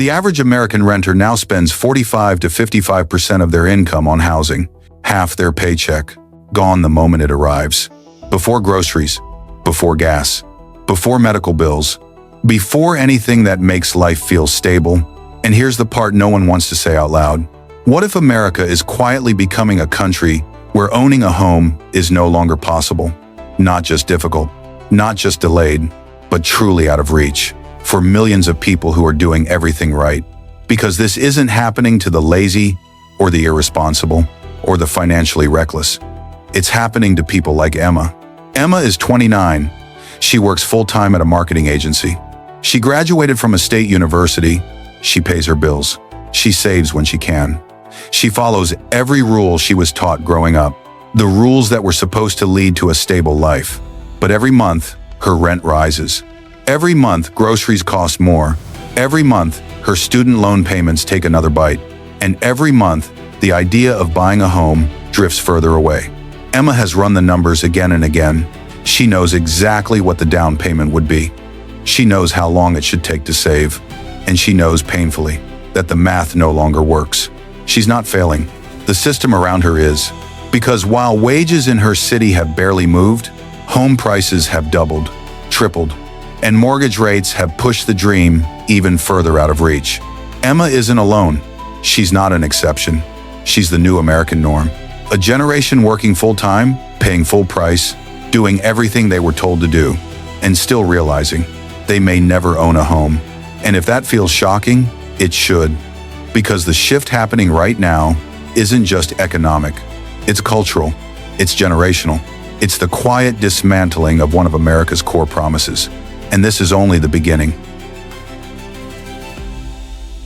The average American renter now spends 45 to 55% of their income on housing, half their paycheck, gone the moment it arrives. Before groceries, before gas, before medical bills, before anything that makes life feel stable. And here's the part no one wants to say out loud. What if America is quietly becoming a country where owning a home is no longer possible? Not just difficult, not just delayed, but truly out of reach for millions of people who are doing everything right. Because this isn't happening to the lazy or the irresponsible or the financially reckless. It's happening to people like Emma. Emma is 29. She works full-time at a marketing agency. She graduated from a state university. She pays her bills. She saves when she can. She follows every rule she was taught growing up, the rules that were supposed to lead to a stable life. But every month, her rent rises. Every month, groceries cost more. Every month, her student loan payments take another bite. And every month, the idea of buying a home drifts further away. Emma has run the numbers again and again. She knows exactly what the down payment would be. She knows how long it should take to save. And she knows painfully that the math no longer works. She's not failing. The system around her is. Because while wages in her city have barely moved, home prices have doubled, tripled, and mortgage rates have pushed the dream even further out of reach. Emma isn't alone. She's not an exception. She's the new American norm. A generation working full-time, paying full price, doing everything they were told to do, and still realizing they may never own a home. And if that feels shocking, it should. Because the shift happening right now isn't just economic. It's cultural. It's generational. It's the quiet dismantling of one of America's core promises. And this is only the beginning.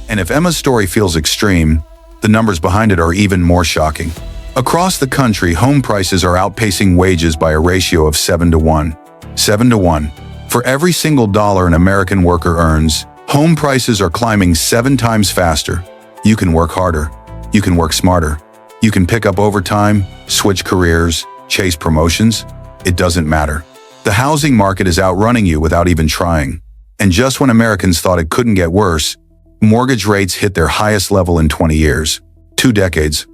And if Emma's story feels extreme, the numbers behind it are even more shocking. Across the country, home prices are outpacing wages by a ratio of 7 to 1. 7 to 1. For every single dollar an American worker earns, home prices are climbing 7 times faster. You can work harder. You can work smarter. You can pick up overtime, switch careers, chase promotions. It doesn't matter. The housing market is outrunning you without even trying. And just when Americans thought it couldn't get worse, mortgage rates hit their highest level in 20 years. 2 decades.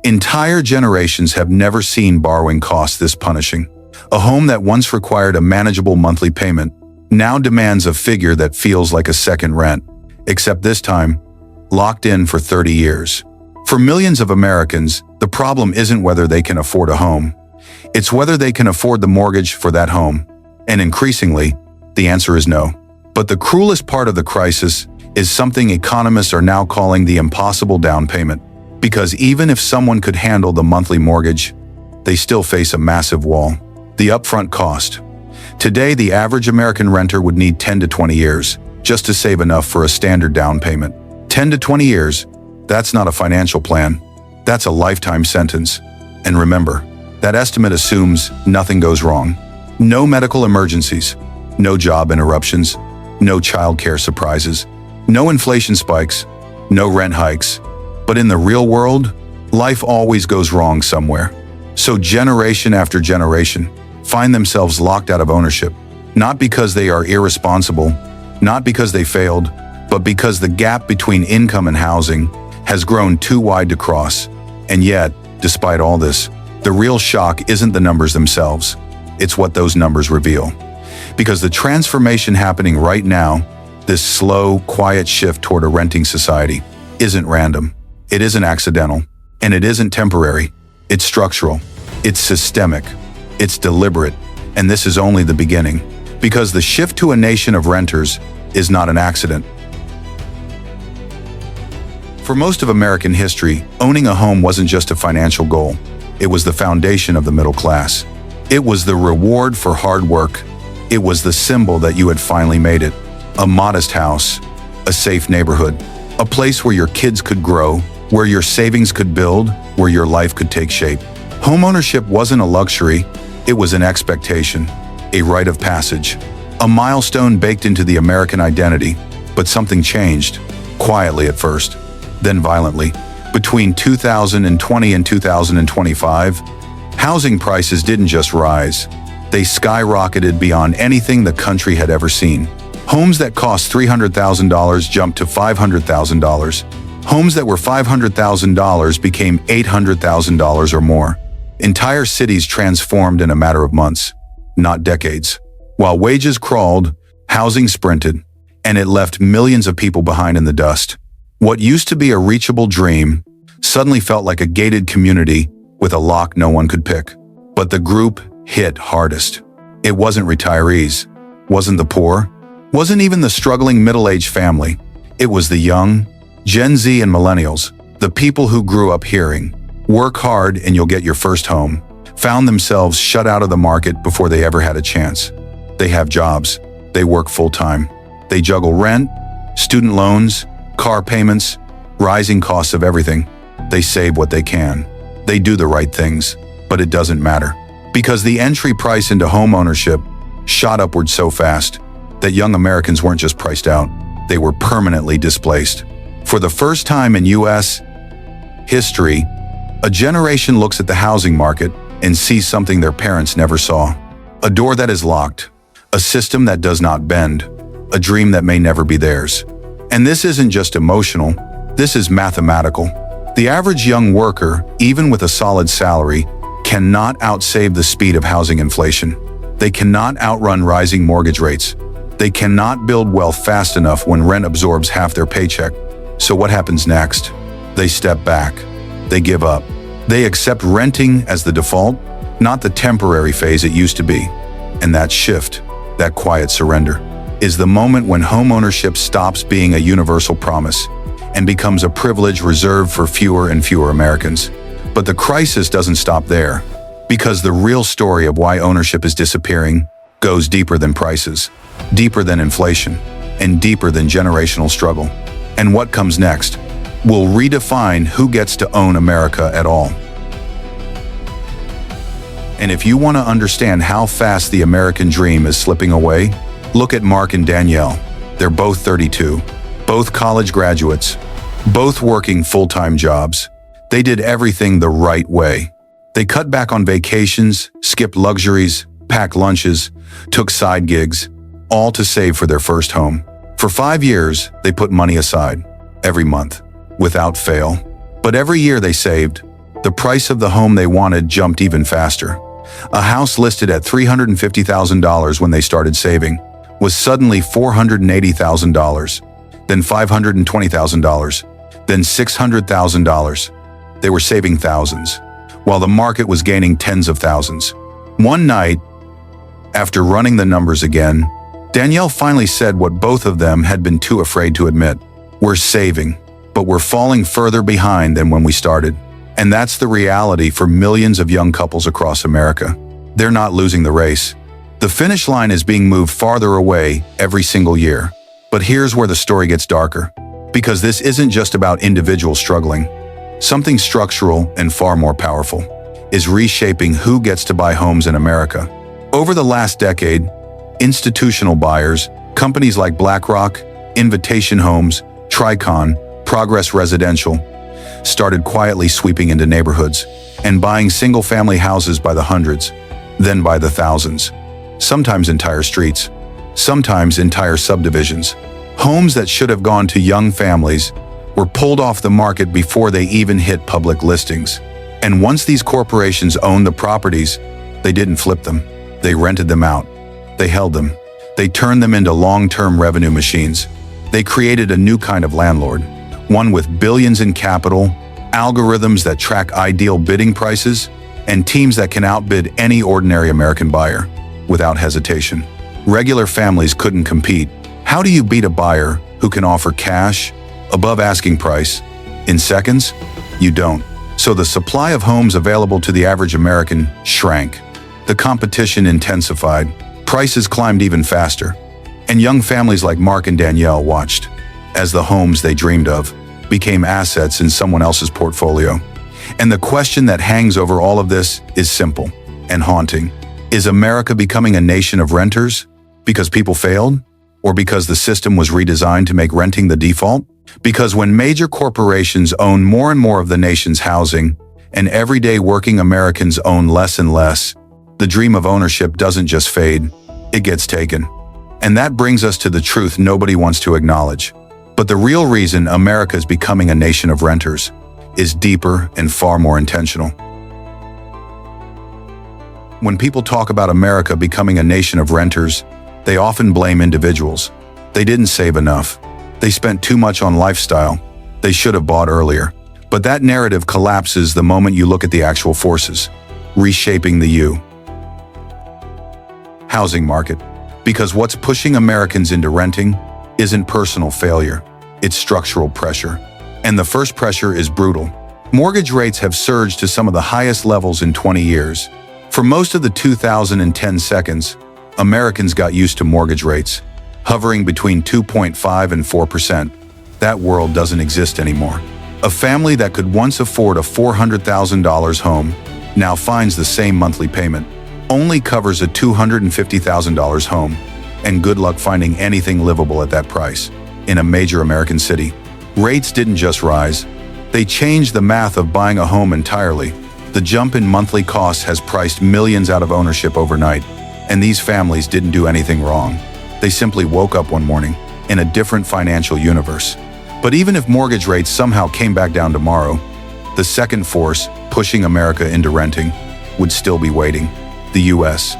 Entire generations have never seen borrowing costs this punishing. A home that once required a manageable monthly payment now demands a figure that feels like a second rent, except this time, locked in for 30 years. For millions of Americans, the problem isn't whether they can afford a home. It's whether they can afford the mortgage for that home. And increasingly, the answer is no. But the cruelest part of the crisis is something economists are now calling the impossible down payment. Because even if someone could handle the monthly mortgage, they still face a massive wall. The upfront cost. Today, the average American renter would need 10 to 20 years just to save enough for a standard down payment. 10 to 20 years, that's not a financial plan. That's a lifetime sentence. And remember, that estimate assumes nothing goes wrong. No medical emergencies, no job interruptions, no childcare surprises, no inflation spikes, no rent hikes. But in the real world, life always goes wrong somewhere. So generation after generation find themselves locked out of ownership, not because they are irresponsible, not because they failed, but because the gap between income and housing has grown too wide to cross. And yet, despite all this, the real shock isn't the numbers themselves. It's what those numbers reveal. Because the transformation happening right now, this slow, quiet shift toward a renting society, isn't random. It isn't accidental. And it isn't temporary. It's structural. It's systemic. It's deliberate. And this is only the beginning. Because the shift to a nation of renters is not an accident. For most of American history, owning a home wasn't just a financial goal. It was the foundation of the middle class. It was the reward for hard work. It was the symbol that you had finally made it. A modest house, a safe neighborhood, a place where your kids could grow, where your savings could build, where your life could take shape. Homeownership wasn't a luxury, it was an expectation, a rite of passage, a milestone baked into the American identity. But something changed, quietly at first, then violently. Between 2020 and 2025, housing prices didn't just rise, they skyrocketed beyond anything the country had ever seen. Homes that cost $300,000 jumped to $500,000. Homes that were $500,000 became $800,000 or more. Entire cities transformed in a matter of months, not decades. While wages crawled, housing sprinted, and it left millions of people behind in the dust. What used to be a reachable dream suddenly felt like a gated community with a lock no one could pick. But the group hit hardest. It wasn't retirees, wasn't the poor, wasn't even the struggling middle-aged family. It was the young, Gen Z and Millennials, the people who grew up hearing, "Work hard and you'll get your first home," found themselves shut out of the market before they ever had a chance. They have jobs, they work full-time, they juggle rent, student loans, car payments, rising costs of everything. They save what they can. They do the right things, but it doesn't matter. Because the entry price into homeownership shot upward so fast that young Americans weren't just priced out, they were permanently displaced. For the first time in U.S. history, a generation looks at the housing market and sees something their parents never saw. A door that is locked, a system that does not bend, a dream that may never be theirs. And this isn't just emotional, this is mathematical. The average young worker, even with a solid salary, cannot outsave the speed of housing inflation. They cannot outrun rising mortgage rates. They cannot build wealth fast enough when rent absorbs half their paycheck. So what happens next? They step back. They give up. They accept renting as the default, not the temporary phase it used to be. And that shift, that quiet surrender, is the moment when homeownership stops being a universal promise and becomes a privilege reserved for fewer and fewer Americans. But the crisis doesn't stop there, because the real story of why ownership is disappearing goes deeper than prices, deeper than inflation, and deeper than generational struggle. And what comes next will redefine who gets to own America at all. And if you want to understand how fast the American dream is slipping away, look at Mark and Danielle. They're both 32, both college graduates, both working full-time jobs. They did everything the right way. They cut back on vacations, skipped luxuries, packed lunches, took side gigs, all to save for their first home. For 5 years, they put money aside, every month, without fail. But every year they saved, the price of the home they wanted jumped even faster. A house listed at $350,000 when they started saving was suddenly $480,000, then $520,000, then $600,000. They were saving thousands, while the market was gaining tens of thousands. One night, after running the numbers again, Danielle finally said what both of them had been too afraid to admit. We're saving, but we're falling further behind than when we started. And that's the reality for millions of young couples across America. They're not losing the race. The finish line is being moved farther away every single year. But here's where the story gets darker. Because this isn't just about individuals struggling. Something structural and far more powerful is reshaping who gets to buy homes in America. Over the last decade, institutional buyers, companies like BlackRock, Invitation Homes, Tricon, Progress Residential, started quietly sweeping into neighborhoods and buying single-family houses by the hundreds, then by the thousands. Sometimes entire streets, sometimes entire subdivisions. Homes that should have gone to young families were pulled off the market before they even hit public listings. And once these corporations owned the properties, they didn't flip them. They rented them out. They held them. They turned them into long-term revenue machines. They created a new kind of landlord, one with billions in capital, algorithms that track ideal bidding prices, and teams that can outbid any ordinary American buyer without hesitation. Regular families couldn't compete. How do you beat a buyer who can offer cash above asking price in seconds? You don't. So the supply of homes available to the average American shrank. The competition intensified. Prices climbed even faster. And young families like Mark and Danielle watched as the homes they dreamed of became assets in someone else's portfolio. And the question that hangs over all of this is simple and haunting. Is America becoming a nation of renters because people failed? Or because the system was redesigned to make renting the default? Because when major corporations own more and more of the nation's housing, and everyday working Americans own less and less, the dream of ownership doesn't just fade, it gets taken. And that brings us to the truth nobody wants to acknowledge. But the real reason America is becoming a nation of renters is deeper and far more intentional. When people talk about America becoming a nation of renters, they often blame individuals. They didn't save enough. They spent too much on lifestyle. They should have bought earlier. But that narrative collapses the moment you look at the actual forces, reshaping the housing market. Because what's pushing Americans into renting isn't personal failure, it's structural pressure. And the first pressure is brutal. Mortgage rates have surged to some of the highest levels in 20 years. For most of the 2010 seconds, Americans got used to mortgage rates, hovering between 2.5 and 4%. That world doesn't exist anymore. A family that could once afford a $400,000 home now finds the same monthly payment, only covers a $250,000 home, and good luck finding anything livable at that price. In a major American city, rates didn't just rise, they changed the math of buying a home entirely. The jump in monthly costs has priced millions out of ownership overnight, and these families didn't do anything wrong. They simply woke up one morning in a different financial universe. But even if mortgage rates somehow came back down tomorrow, the second force pushing America into renting would still be waiting. The U.S.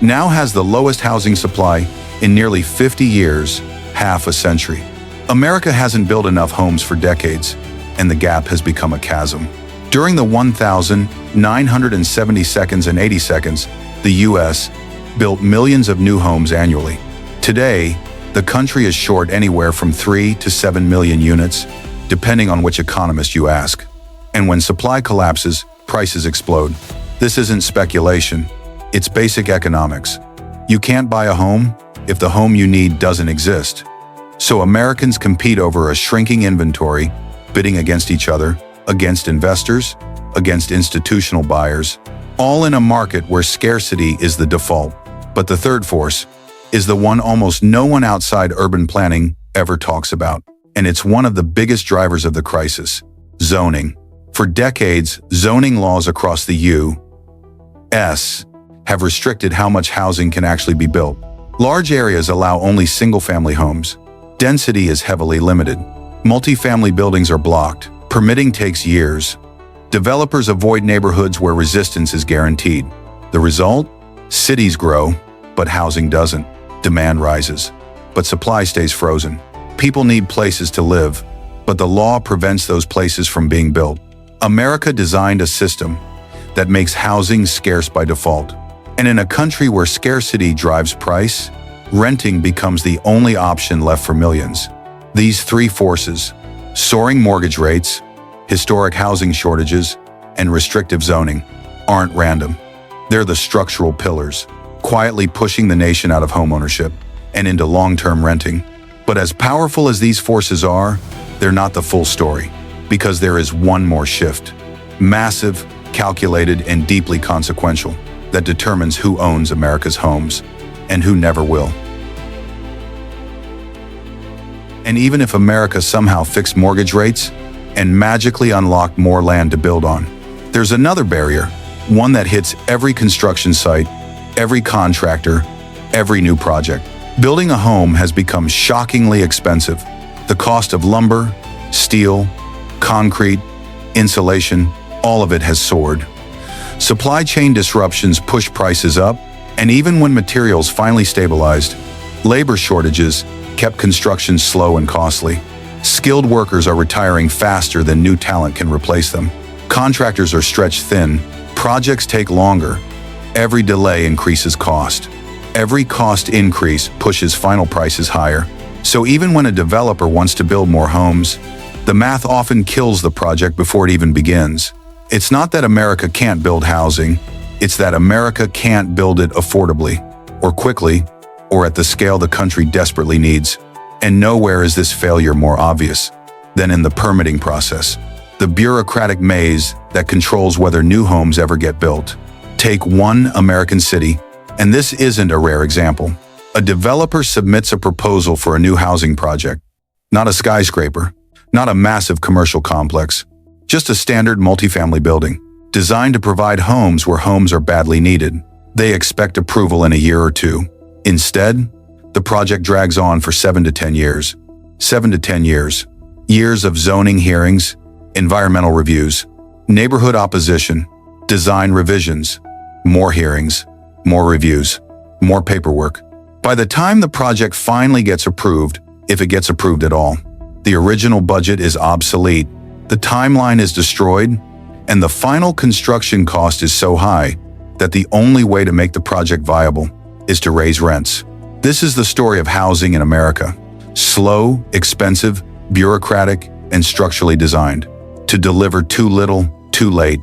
now has the lowest housing supply in nearly 50 years, half a century. America hasn't built enough homes for decades, and the gap has become a chasm. During the 1,970 seconds and 80 seconds, the U.S. built millions of new homes annually. Today, the country is short anywhere from 3 to 7 million units, depending on which economist you ask. And when supply collapses, prices explode. This isn't speculation, it's basic economics. You can't buy a home if the home you need doesn't exist. So Americans compete over a shrinking inventory, bidding against each other, against investors, against institutional buyers, all in a market where scarcity is the default. But the third force is the one almost no one outside urban planning ever talks about. And it's one of the biggest drivers of the crisis: zoning. For decades, zoning laws across the U.S. have restricted how much housing can actually be built. Large areas allow only single-family homes. Density is heavily limited. Multifamily buildings are blocked. Permitting takes years. Developers avoid neighborhoods where resistance is guaranteed. The result? Cities grow, but housing doesn't. Demand rises, but supply stays frozen. People need places to live, but the law prevents those places from being built. America designed a system that makes housing scarce by default. And in a country where scarcity drives price, renting becomes the only option left for millions. These three forces, soaring mortgage rates, historic housing shortages, and restrictive zoning, aren't random. They're the structural pillars, quietly pushing the nation out of homeownership and into long-term renting. But as powerful as these forces are, they're not the full story, because there is one more shift, massive, calculated, and deeply consequential, that determines who owns America's homes and who never will. And even if America somehow fixed mortgage rates and magically unlocked more land to build on, there's another barrier, one that hits every construction site, every contractor, every new project. Building a home has become shockingly expensive. The cost of lumber, steel, concrete, insulation, all of it has soared. Supply chain disruptions push prices up, and even when materials finally stabilized, labor shortages kept construction slow and costly. Skilled workers are retiring faster than new talent can replace them. Contractors are stretched thin. Projects take longer. Every delay increases cost. Every cost increase pushes final prices higher. So even when a developer wants to build more homes, the math often kills the project before it even begins. It's not that America can't build housing, it's that America can't build it affordably, or quickly, or at the scale the country desperately needs. And nowhere is this failure more obvious than in the permitting process, the bureaucratic maze that controls whether new homes ever get built. Take one American city, and this isn't a rare example. A developer submits a proposal for a new housing project, not a skyscraper, not a massive commercial complex, just a standard multifamily building, designed to provide homes where homes are badly needed. They expect approval in a year or two. Instead, the project drags on for 7 to 10 years. 7 to 10 years. Years of zoning hearings, environmental reviews, neighborhood opposition, design revisions, more hearings, more reviews, more paperwork. By the time the project finally gets approved, if it gets approved at all, the original budget is obsolete, the timeline is destroyed, and the final construction cost is so high that the only way to make the project viable is to raise rents. This is the story of housing in America. Slow, expensive, bureaucratic, and structurally designed to deliver too little, too late,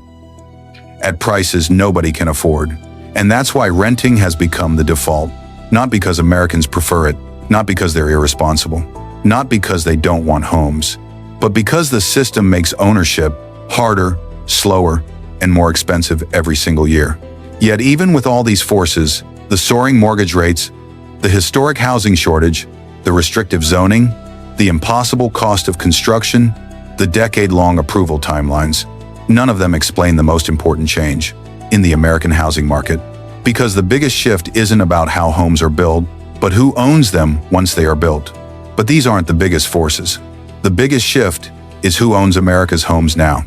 at prices nobody can afford. And that's why renting has become the default. Not because Americans prefer it, not because they're irresponsible, not because they don't want homes, but because the system makes ownership harder, slower, and more expensive every single year. Yet even with all these forces, the soaring mortgage rates, the historic housing shortage, the restrictive zoning, the impossible cost of construction, the decade-long approval timelines, none of them explain the most important change in the American housing market. Because the biggest shift isn't about how homes are built, but who owns them once they are built. But these aren't the biggest forces. The biggest shift is who owns America's homes now.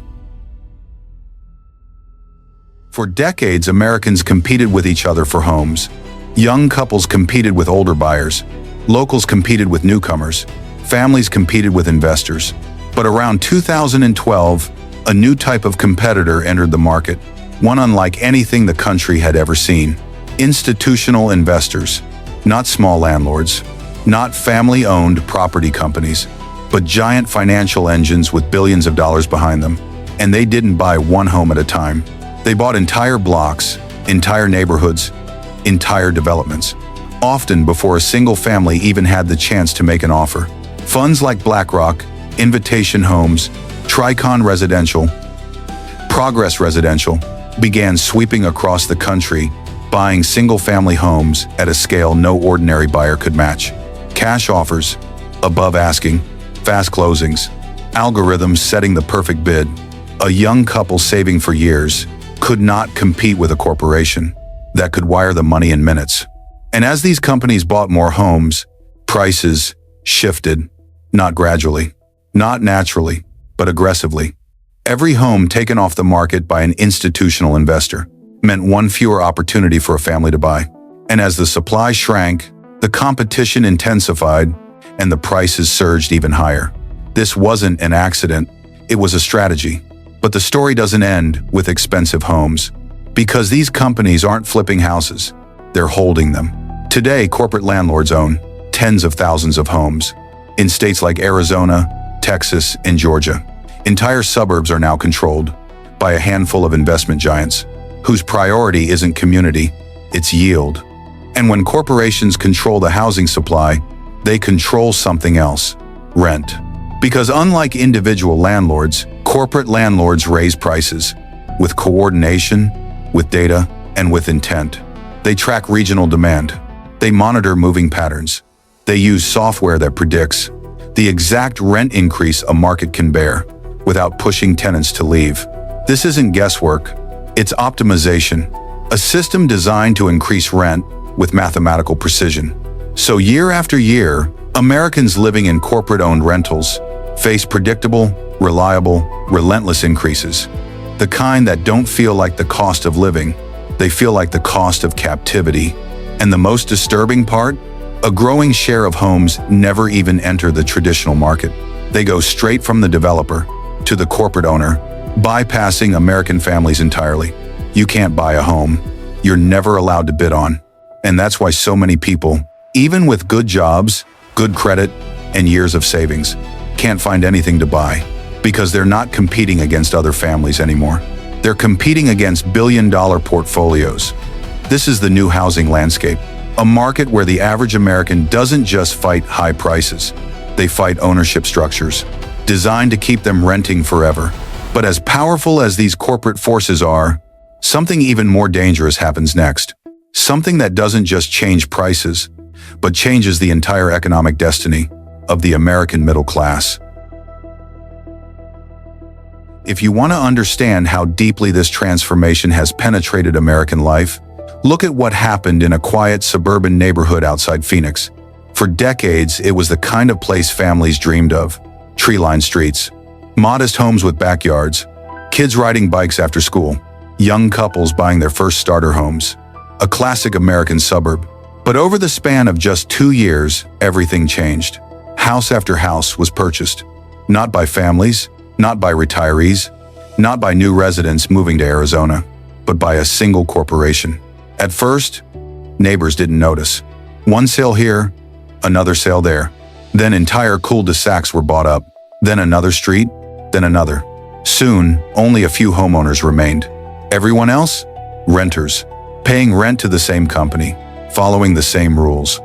For decades, Americans competed with each other for homes. Young couples competed with older buyers. Locals competed with newcomers. Families competed with investors. But around 2012, a new type of competitor entered the market, one unlike anything the country had ever seen. Institutional investors, not small landlords, not family-owned property companies, but giant financial engines with billions of dollars behind them. And they didn't buy one home at a time. They bought entire blocks, entire neighborhoods, entire developments, often before a single family even had the chance to make an offer. Funds like BlackRock, Invitation Homes, Tricon Residential, Progress Residential began sweeping across the country, buying single-family homes at a scale no ordinary buyer could match. Cash offers, above asking, fast closings, algorithms setting the perfect bid. A young couple saving for years could not compete with a corporation that could wire the money in minutes. And as these companies bought more homes, prices shifted, not gradually, not naturally, but aggressively. Every home taken off the market by an institutional investor meant one fewer opportunity for a family to buy. And as the supply shrank, the competition intensified, and the prices surged even higher. This wasn't an accident, it was a strategy. But the story doesn't end with expensive homes, because these companies aren't flipping houses, they're holding them. Today, corporate landlords own tens of thousands of homes in states like Arizona, Texas, and Georgia. Entire suburbs are now controlled by a handful of investment giants whose priority isn't community, it's yield. And when corporations control the housing supply, they control something else, rent. Because unlike individual landlords, corporate landlords raise prices with coordination, with data, and with intent. They track regional demand. They monitor moving patterns. They use software that predicts the exact rent increase a market can bear without pushing tenants to leave. This isn't guesswork, it's optimization, a system designed to increase rent with mathematical precision. So year after year, Americans living in corporate-owned rentals face predictable, reliable, relentless increases. The kind that don't feel like the cost of living, they feel like the cost of captivity. And the most disturbing part? A growing share of homes never even enter the traditional market. They go straight from the developer to the corporate owner, bypassing American families entirely. You can't buy a home. You're never allowed to bid on. And that's why so many people, even with good jobs, good credit, and years of savings, can't find anything to buy because they're not competing against other families anymore. They're competing against billion-dollar portfolios. This is the new housing landscape, a market where the average American doesn't just fight high prices. They fight ownership structures, designed to keep them renting forever. But as powerful as these corporate forces are, something even more dangerous happens next. Something that doesn't just change prices, but changes the entire economic destiny of the American middle class. If you want to understand how deeply this transformation has penetrated American life, look at what happened in a quiet suburban neighborhood outside Phoenix. For decades, it was the kind of place families dreamed of. Tree-lined streets, modest homes with backyards, kids riding bikes after school, young couples buying their first starter homes. A classic American suburb. But over the span of just 2 years, everything changed. House after house was purchased. Not by families, not by retirees, not by new residents moving to Arizona, but by a single corporation. At first, neighbors didn't notice. One sale here, another sale there. Then entire cul-de-sacs were bought up. Then another street, then another. Soon, only a few homeowners remained. Everyone else? Renters. Paying rent to the same company, following the same rules,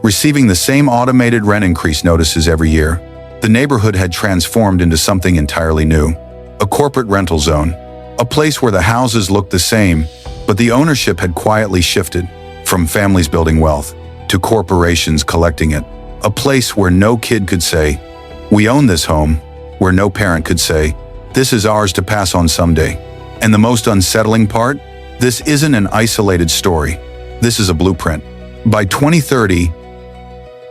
receiving the same automated rent increase notices every year. The neighborhood had transformed into something entirely new. A corporate rental zone. A place where the houses looked the same, but the ownership had quietly shifted from families building wealth to corporations collecting it. A place where no kid could say, "We own this home," where no parent could say, "This is ours to pass on someday." And the most unsettling part? This isn't an isolated story. This is a blueprint. By 2030,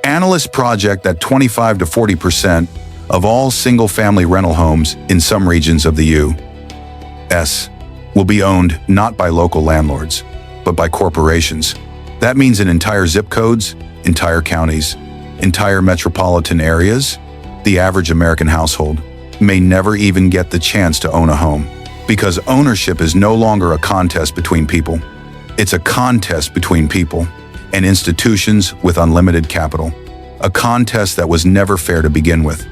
analysts project that 25 to 40% of all single-family rental homes in some regions of the U.S. will be owned not by local landlords, but by corporations. That means in entire zip codes, entire counties, entire metropolitan areas, the average American household may never even get the chance to own a home. Because ownership is no longer a contest between people. It's a contest between people and institutions with unlimited capital. A contest that was never fair to begin with.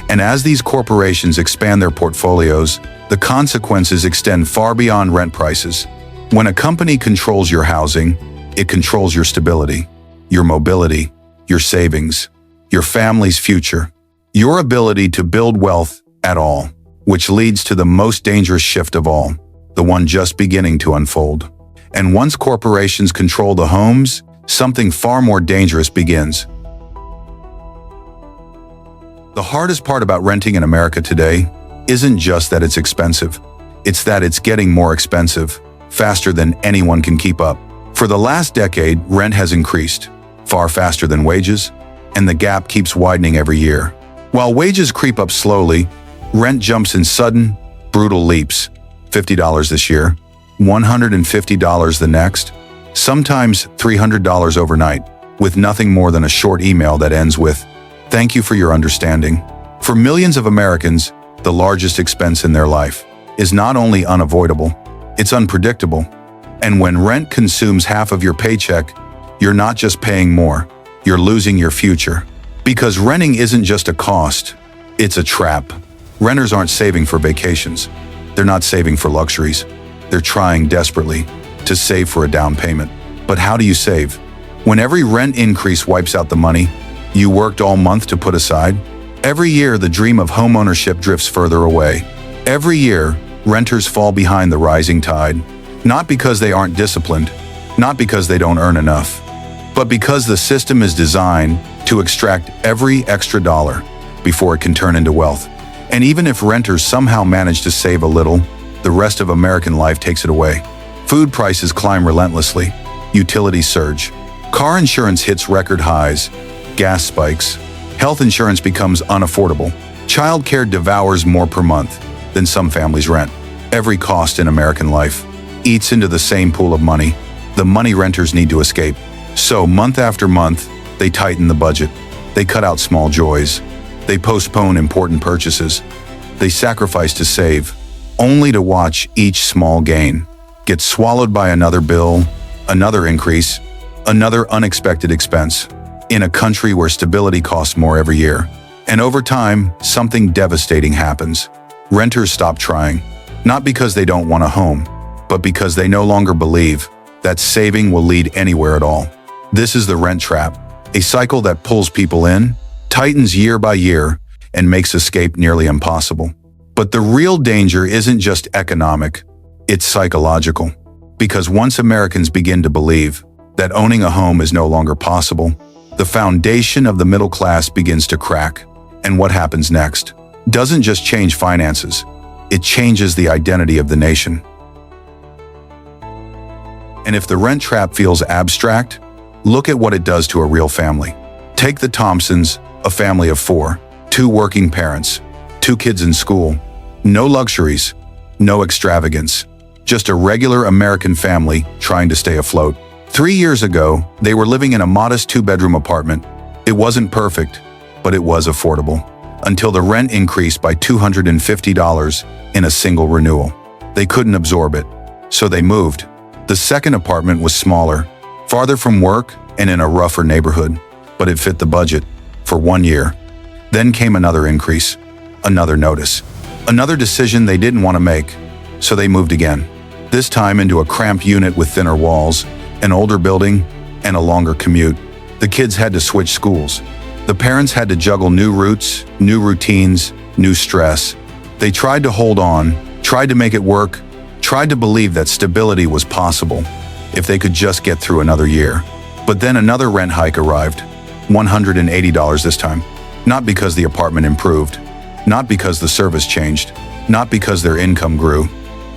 And as these corporations expand their portfolios, the consequences extend far beyond rent prices. When a company controls your housing, it controls your stability, your mobility, your savings, your family's future, your ability to build wealth at all. Which leads to the most dangerous shift of all, the one just beginning to unfold. And once corporations control the homes, something far more dangerous begins. The hardest part about renting in America today isn't just that it's expensive. It's that it's getting more expensive, faster than anyone can keep up. For the last decade, rent has increased, far faster than wages, and the gap keeps widening every year. While wages creep up slowly, rent jumps in sudden, brutal leaps. $50 this year, $150 the next, sometimes $300 overnight, with nothing more than a short email that ends with, "Thank you for your understanding." For millions of Americans, the largest expense in their life is not only unavoidable, it's unpredictable. And when rent consumes half of your paycheck, you're not just paying more, you're losing your future. Because renting isn't just a cost, it's a trap. Renters aren't saving for vacations. They're not saving for luxuries. They're trying desperately to save for a down payment. But how do you save? When every rent increase wipes out the money you worked all month to put aside? Every year, the dream of homeownership drifts further away. Every year, renters fall behind the rising tide. Not because they aren't disciplined, not because they don't earn enough, but because the system is designed to extract every extra dollar before it can turn into wealth. And even if renters somehow manage to save a little, the rest of American life takes it away. Food prices climb relentlessly. Utilities surge. Car insurance hits record highs. Gas spikes. Health insurance becomes unaffordable. Childcare devours more per month than some families rent. Every cost in American life eats into the same pool of money, the money renters need to escape. So month after month, they tighten the budget. They cut out small joys. They postpone important purchases. They sacrifice to save, only to watch each small gain get swallowed by another bill, another increase, another unexpected expense. In a country where stability costs more every year. And over time, something devastating happens. Renters stop trying, not because they don't want a home, but because they no longer believe that saving will lead anywhere at all. This is the rent trap, a cycle that pulls people in, tightens year by year, and makes escape nearly impossible. But the real danger isn't just economic, it's psychological. Because once Americans begin to believe that owning a home is no longer possible, the foundation of the middle class begins to crack. And what happens next doesn't just change finances, it changes the identity of the nation. And if the rent trap feels abstract, look at what it does to a real family. Take the Thompsons, a family of 4, 2 working parents, 2 kids in school. No luxuries, no extravagance. Just a regular American family trying to stay afloat. 3 years ago, they were living in a modest 2-bedroom apartment. It wasn't perfect, but it was affordable. Until the rent increased by $250 in a single renewal. They couldn't absorb it, so they moved. The second apartment was smaller, farther from work and in a rougher neighborhood, but it fit the budget for 1 year. Then came another increase, another notice, another decision they didn't want to make, so they moved again. This time into a cramped unit with thinner walls, an older building, and a longer commute. The kids had to switch schools. The parents had to juggle new routes, new routines, new stress. They tried to hold on, tried to make it work, tried to believe that stability was possible if they could just get through another year. But then another rent hike arrived, $180 this time. Not because the apartment improved, not because the service changed, not because their income grew,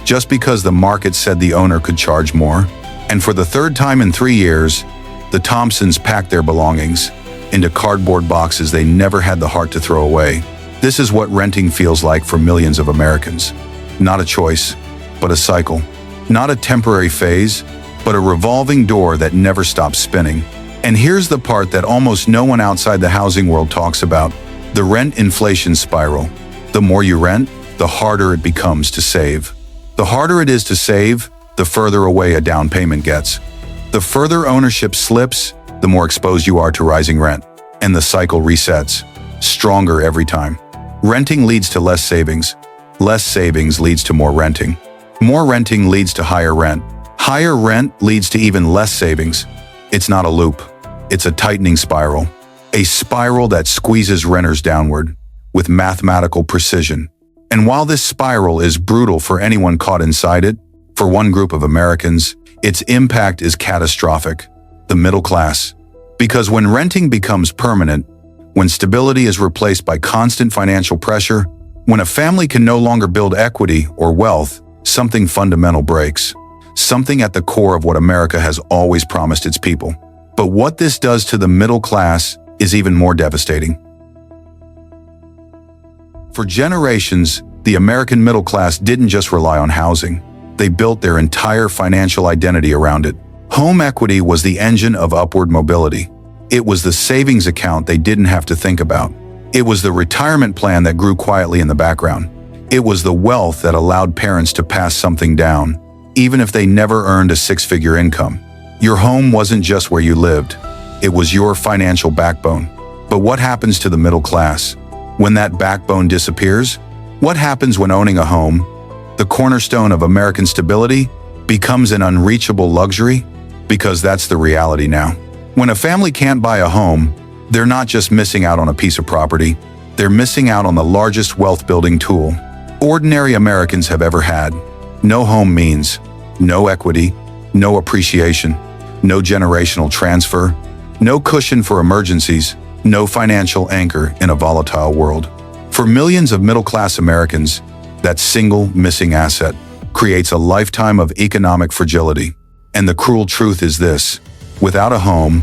just because the market said the owner could charge more. And for the third time in 3 years, the Thompsons packed their belongings into cardboard boxes they never had the heart to throw away. This is what renting feels like for millions of Americans. Not a choice, but a cycle. Not a temporary phase, but a revolving door that never stops spinning. And here's the part that almost no one outside the housing world talks about: the rent inflation spiral. The more you rent, the harder it becomes to save. The harder it is to save, the further away a down payment gets. The further ownership slips, the more exposed you are to rising rent. And the cycle resets, stronger every time. Renting leads to less savings. Less savings leads to more renting. More renting leads to higher rent. Higher rent leads to even less savings. It's not a loop. It's a tightening spiral. A spiral that squeezes renters downward with mathematical precision. And while this spiral is brutal for anyone caught inside it, for one group of Americans, its impact is catastrophic: the middle class. Because when renting becomes permanent, when stability is replaced by constant financial pressure, when a family can no longer build equity or wealth, something fundamental breaks. Something at the core of what America has always promised its people. But what this does to the middle class is even more devastating. For generations, the American middle class didn't just rely on housing. They built their entire financial identity around it. Home equity was the engine of upward mobility. It was the savings account they didn't have to think about. It was the retirement plan that grew quietly in the background. It was the wealth that allowed parents to pass something down, even if they never earned a 6-figure income. Your home wasn't just where you lived. It was your financial backbone. But what happens to the middle class? When that backbone disappears? What happens when owning a home, the cornerstone of American stability, becomes an unreachable luxury? Because that's the reality now. When a family can't buy a home, they're not just missing out on a piece of property. They're missing out on the largest wealth-building tool ordinary Americans have ever had. No home means no equity, no appreciation, no generational transfer, no cushion for emergencies, no financial anchor in a volatile world. For millions of middle-class Americans, that single missing asset creates a lifetime of economic fragility. And the cruel truth is this: without a home,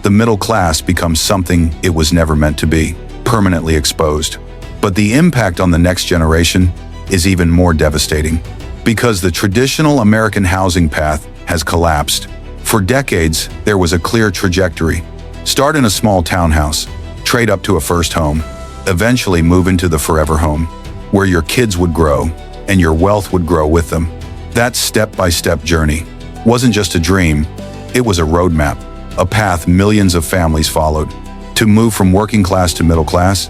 the middle class becomes something it was never meant to be, permanently exposed. But the impact on the next generation is even more devastating, because the traditional American housing path has collapsed. For decades, there was a clear trajectory. Start in a small townhouse, trade up to a first home, eventually move into the forever home, where your kids would grow and your wealth would grow with them. That step-by-step journey wasn't just a dream, it was a roadmap, a path millions of families followed, to move from working class to middle class,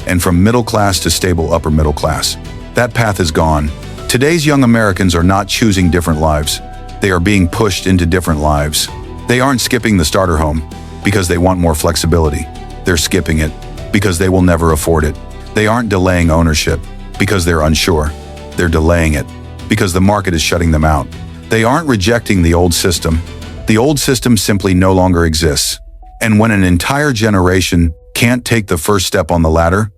and from middle class to stable upper middle class. That path is gone. Today's young Americans are not choosing different lives. They are being pushed into different lives. They aren't skipping the starter home because they want more flexibility. They're skipping it because they will never afford it. They aren't delaying ownership because they're unsure. They're delaying it because the market is shutting them out. They aren't rejecting the old system. The old system simply no longer exists. And when an entire generation can't take the first step on the ladder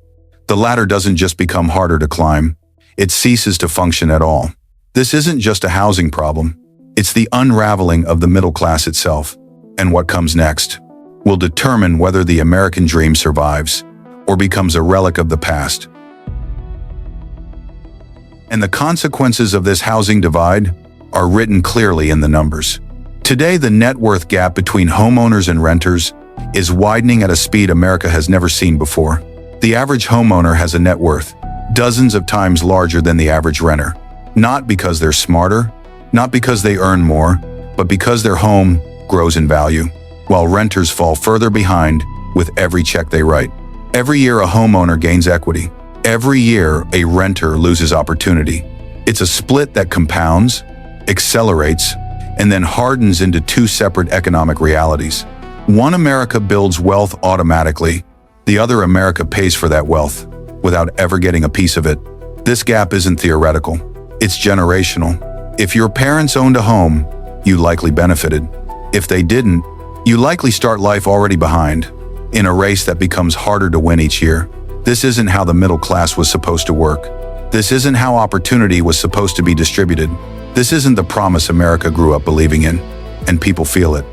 doesn't just become harder to climb. It ceases to function at all. This isn't just a housing problem. It's the unraveling of the middle class itself. And what comes next? will determine whether the American dream survives or becomes a relic of the past. And the consequences of this housing divide are written clearly in the numbers. Today, the net worth gap between homeowners and renters is widening at a speed America has never seen before. The average homeowner has a net worth dozens of times larger than the average renter, not because they're smarter, not because they earn more, but because their home grows in value, while renters fall further behind with every check they write. Every year, a homeowner gains equity. Every year, a renter loses opportunity. It's a split that compounds, accelerates, and then hardens into two separate economic realities. One America builds wealth automatically. The other America pays for that wealth without ever getting a piece of it. This gap isn't theoretical. It's generational. If your parents owned a home, you likely benefited. If they didn't, you likely start life already behind, in a race that becomes harder to win each year. This isn't how the middle class was supposed to work. This isn't how opportunity was supposed to be distributed. This isn't the promise America grew up believing in, and people feel it.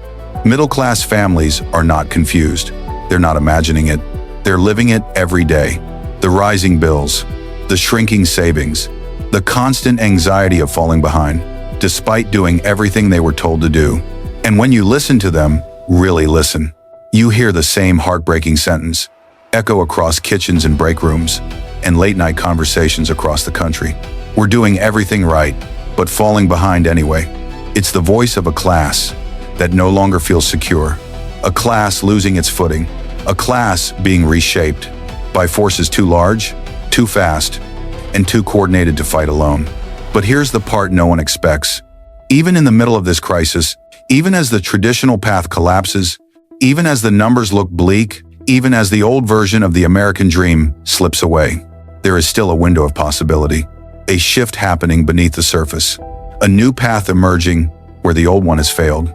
Middle-class families are not confused. They're not imagining it. They're living it every day. The rising bills, the shrinking savings, the constant anxiety of falling behind, despite doing everything they were told to do. And when you listen to them, really listen, you hear the same heartbreaking sentence echo across kitchens and break rooms and late-night conversations across the country. We're doing everything right, but falling behind anyway. It's the voice of a class that no longer feels secure, a class losing its footing, a class being reshaped by forces too large, too fast, and too coordinated to fight alone. But here's the part no one expects. Even in the middle of this crisis, even as the traditional path collapses, even as the numbers look bleak, even as the old version of the American dream slips away, there is still a window of possibility, a shift happening beneath the surface, a new path emerging where the old one has failed,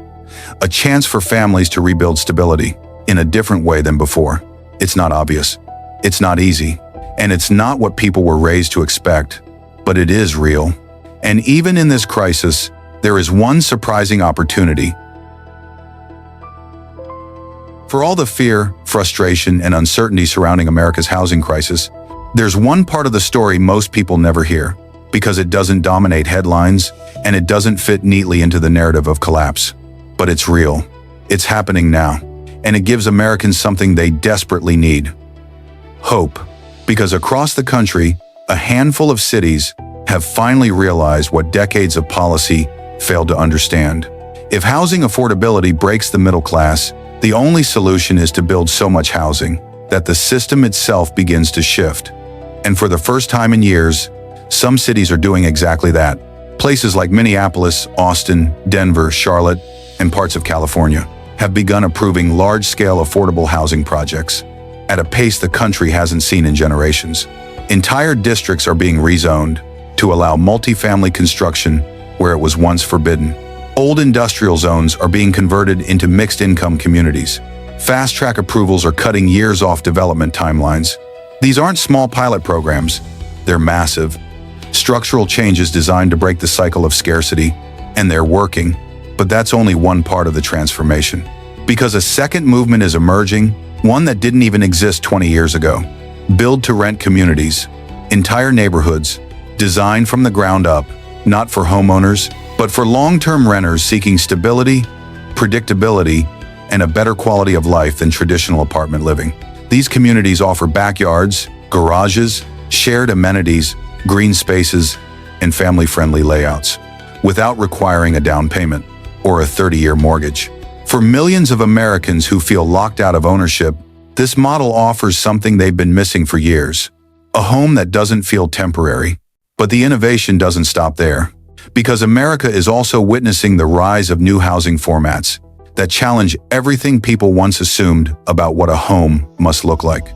a chance for families to rebuild stability in a different way than before. It's not obvious, it's not easy, and it's not what people were raised to expect, but it is real. And even in this crisis, there is one surprising opportunity. For all the fear, frustration, and uncertainty surrounding America's housing crisis, there's one part of the story most people never hear, because it doesn't dominate headlines and it doesn't fit neatly into the narrative of collapse. But it's real. It's happening now, and it gives Americans something they desperately need: hope. Because across the country, a handful of cities have finally realized what decades of policy failed to understand. If housing affordability breaks the middle class, the only solution is to build so much housing that the system itself begins to shift. And for the first time in years, some cities are doing exactly that. Places like Minneapolis, Austin, Denver, Charlotte, and parts of California have begun approving large-scale affordable housing projects at a pace the country hasn't seen in generations. Entire districts are being rezoned to allow multifamily construction where it was once forbidden. Old industrial zones are being converted into mixed-income communities. Fast-track approvals are cutting years off development timelines. These aren't small pilot programs, they're massive. Structural changes designed to break the cycle of scarcity, and they're working. But that's only one part of the transformation. Because a second movement is emerging, one that didn't even exist 20 years ago. Build-to-rent communities, entire neighborhoods, designed from the ground up, not for homeowners, but for long-term renters seeking stability, predictability, and a better quality of life than traditional apartment living. These communities offer backyards, garages, shared amenities, green spaces, and family-friendly layouts, without requiring a down payment or a 30-year mortgage. For millions of Americans who feel locked out of ownership, this model offers something they've been missing for years: a home that doesn't feel temporary. But the innovation doesn't stop there, because America is also witnessing the rise of new housing formats that challenge everything people once assumed about what a home must look like.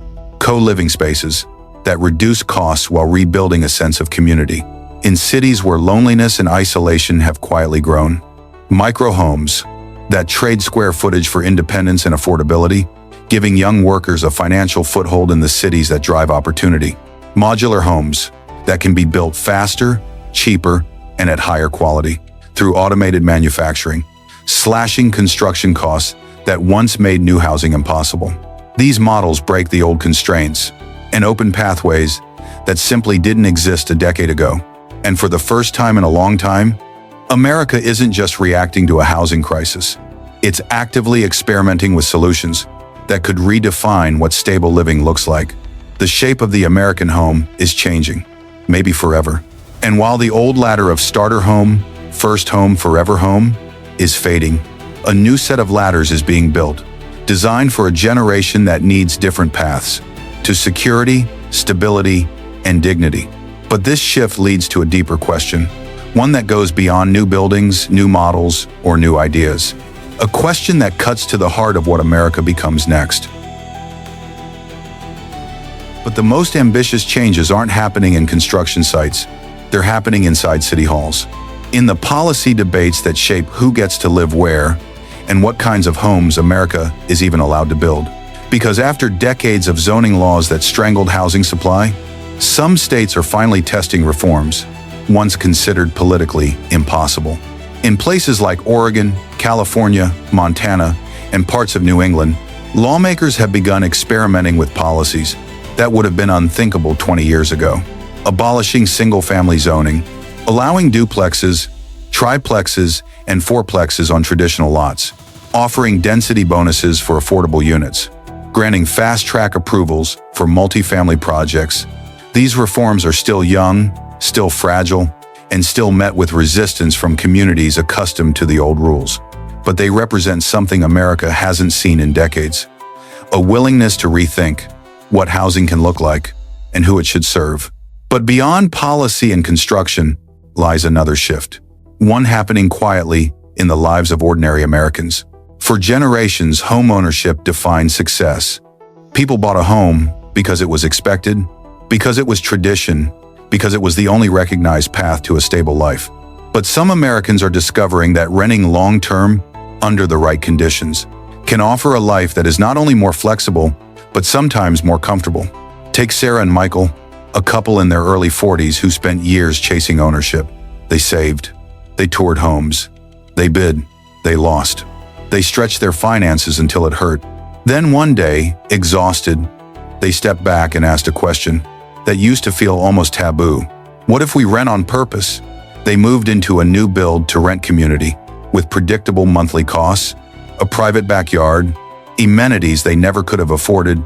Co-living spaces that reduce costs while rebuilding a sense of community. In cities where loneliness and isolation have quietly grown. Micro-homes that trade square footage for independence and affordability, giving young workers a financial foothold in the cities that drive opportunity. Modular homes that can be built faster, cheaper, and at higher quality through automated manufacturing, slashing construction costs that once made new housing impossible. These models break the old constraints and open pathways that simply didn't exist a decade ago. And for the first time in a long time, America isn't just reacting to a housing crisis. It's actively experimenting with solutions that could redefine what stable living looks like. The shape of the American home is changing, maybe forever. And while the old ladder of starter home, first home, forever home is fading, a new set of ladders is being built, designed for a generation that needs different paths to security, stability, and dignity. But this shift leads to a deeper question, one that goes beyond new buildings, new models, or new ideas. A question that cuts to the heart of what America becomes next. But the most ambitious changes aren't happening in construction sites. They're happening inside city halls. In the policy debates that shape who gets to live where and what kinds of homes America is even allowed to build. Because after decades of zoning laws that strangled housing supply, some states are finally testing reforms once considered politically impossible. In places like Oregon, California, Montana, and parts of New England, lawmakers have begun experimenting with policies that would have been unthinkable 20 years ago. Abolishing single-family zoning, allowing duplexes, triplexes, and fourplexes on traditional lots, offering density bonuses for affordable units, granting fast-track approvals for multifamily projects. These reforms are still young, still fragile, and still met with resistance from communities accustomed to the old rules. But they represent something America hasn't seen in decades: a willingness to rethink what housing can look like and who it should serve. But beyond policy and construction lies another shift, one happening quietly in the lives of ordinary Americans. For generations, homeownership defined success. People bought a home because it was expected, because it was tradition, because it was the only recognized path to a stable life. But some Americans are discovering that renting long-term, under the right conditions, can offer a life that is not only more flexible, but sometimes more comfortable. Take Sarah and Michael, a couple in their early 40s who spent years chasing ownership. They saved, they toured homes, they bid, they lost. They stretched their finances until it hurt. Then one day, exhausted, they stepped back and asked a question that used to feel almost taboo. What if we rent on purpose? They moved into a new build-to-rent community with predictable monthly costs, a private backyard, amenities they never could have afforded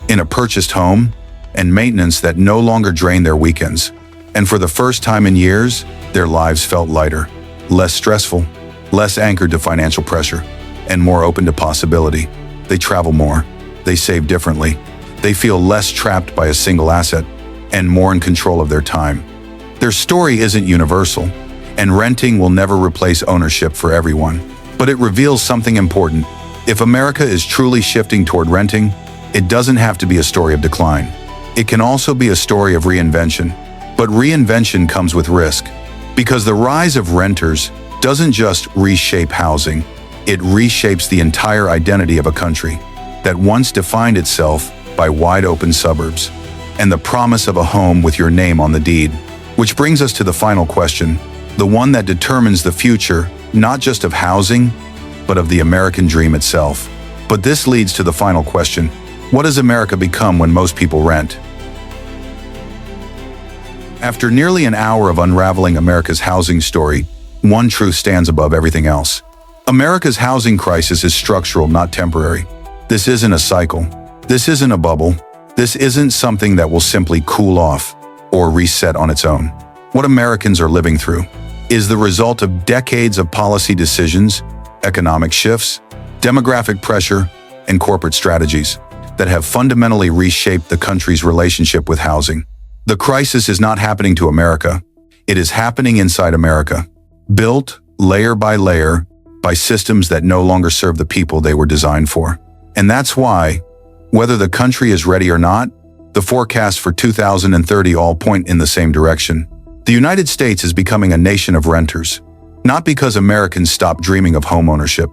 in a purchased home, and maintenance that no longer drained their weekends. And for the first time in years, their lives felt lighter, less stressful, less anchored to financial pressure, and more open to possibility. They travel more, they save differently, they feel less trapped by a single asset, and more in control of their time. Their story isn't universal, and renting will never replace ownership for everyone. But it reveals something important. If America is truly shifting toward renting, it doesn't have to be a story of decline. It can also be a story of reinvention. But reinvention comes with risk, because the rise of renters doesn't just reshape housing, it reshapes the entire identity of a country that once defined itself by wide-open suburbs and the promise of a home with your name on the deed. Which brings us to the final question, the one that determines the future, not just of housing, but of the American dream itself. But this leads to the final question, what does America become when most people rent? After nearly an hour of unraveling America's housing story, one truth stands above everything else. America's housing crisis is structural, not temporary. This isn't a cycle. This isn't a bubble. This isn't something that will simply cool off or reset on its own. What Americans are living through is the result of decades of policy decisions, economic shifts, demographic pressure, and corporate strategies that have fundamentally reshaped the country's relationship with housing. The crisis is not happening to America. It is happening inside America, built layer by layer by systems that no longer serve the people they were designed for. And that's why, whether the country is ready or not, the forecasts for 2030 all point in the same direction. The United States is becoming a nation of renters, not because Americans stopped dreaming of homeownership,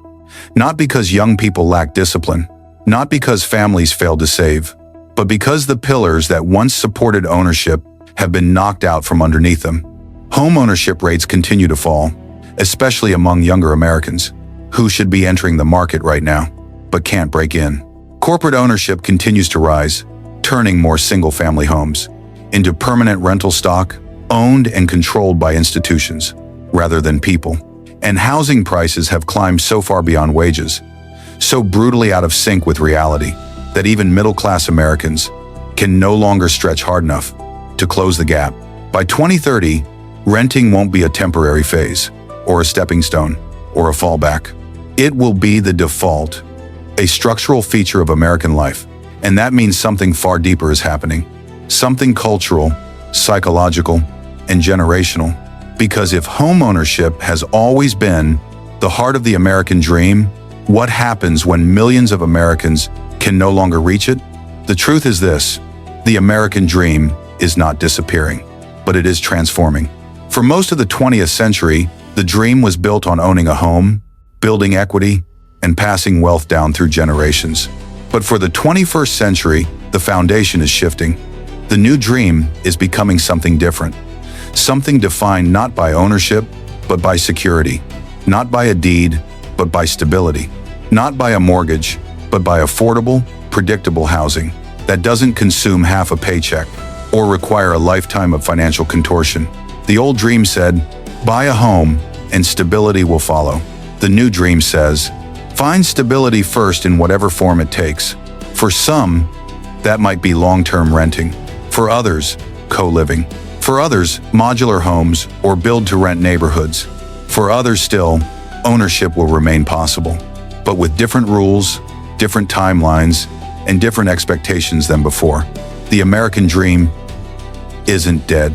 not because young people lack discipline, not because families failed to save, but because the pillars that once supported ownership have been knocked out from underneath them. Homeownership rates continue to fall, especially among younger Americans. who should be entering the market right now, but can't break in. Corporate ownership continues to rise, turning more single-family homes into permanent rental stock, owned and controlled by institutions, rather than people. And housing prices have climbed so far beyond wages, so brutally out of sync with reality, that even middle-class Americans can no longer stretch hard enough to close the gap. By 2030, renting won't be a temporary phase, or a stepping stone, or a fallback. It will be the default, a structural feature of American life. And that means something far deeper is happening. Something cultural, psychological, and generational. Because if homeownership has always been the heart of the American dream, what happens when millions of Americans can no longer reach it? The truth is this: the American dream is not disappearing, but it is transforming. For most of the 20th century, the dream was built on owning a home, building equity, and passing wealth down through generations. But for the 21st century, the foundation is shifting. The new dream is becoming something different. Something defined not by ownership, but by security. Not by a deed, but by stability. Not by a mortgage, but by affordable, predictable housing that doesn't consume half a paycheck or require a lifetime of financial contortion. The old dream said, buy a home and stability will follow. The new dream says, find stability first in whatever form it takes. For some, that might be long-term renting. For others, co-living. For others, modular homes or build-to-rent neighborhoods. For others still, ownership will remain possible, but with different rules, different timelines, and different expectations than before. The American dream isn't dead.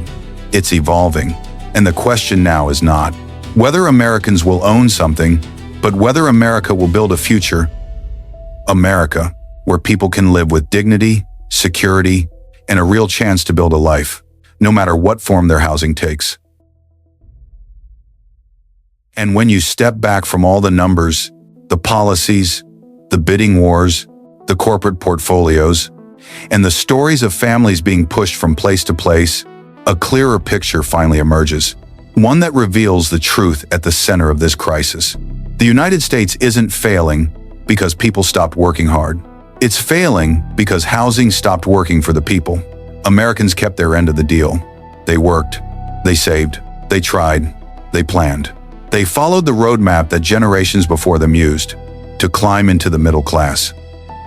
It's evolving. And the question now is not whether Americans will own something, but whether America will build a future. America, where people can live with dignity, security, and a real chance to build a life, no matter what form their housing takes. And when you step back from all the numbers, the policies, the bidding wars, the corporate portfolios, and the stories of families being pushed from place to place, a clearer picture finally emerges. One that reveals the truth at the center of this crisis. The United States isn't failing because people stopped working hard. It's failing because housing stopped working for the people. Americans kept their end of the deal. They worked, they saved, they tried, they planned. They followed the roadmap that generations before them used to climb into the middle class.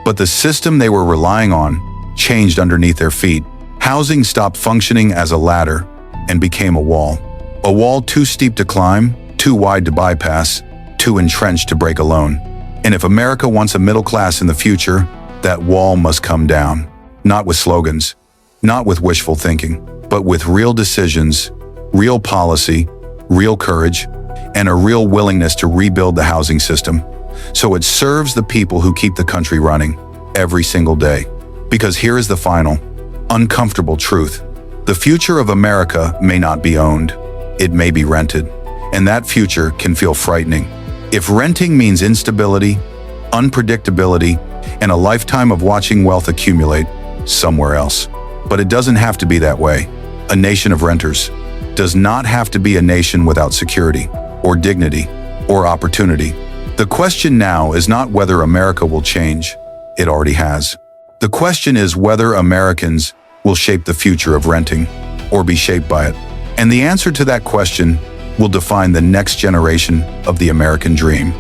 But the system they were relying on changed underneath their feet. Housing stopped functioning as a ladder and became a wall. A wall too steep to climb, too wide to bypass, too entrenched to break alone. And if America wants a middle class in the future, that wall must come down. Not with slogans, not with wishful thinking, but with real decisions, real policy, real courage, and a real willingness to rebuild the housing system so it serves the people who keep the country running every single day. Because here is the final, uncomfortable truth. The future of America may not be owned. It may be rented. And that future can feel frightening. If renting means instability, unpredictability, and a lifetime of watching wealth accumulate somewhere else. But it doesn't have to be that way. A nation of renters does not have to be a nation without security, or dignity, or opportunity. The question now is not whether America will change. It already has. The question is whether Americans will shape the future of renting, or be shaped by it. And the answer to that question will define the next generation of the American dream.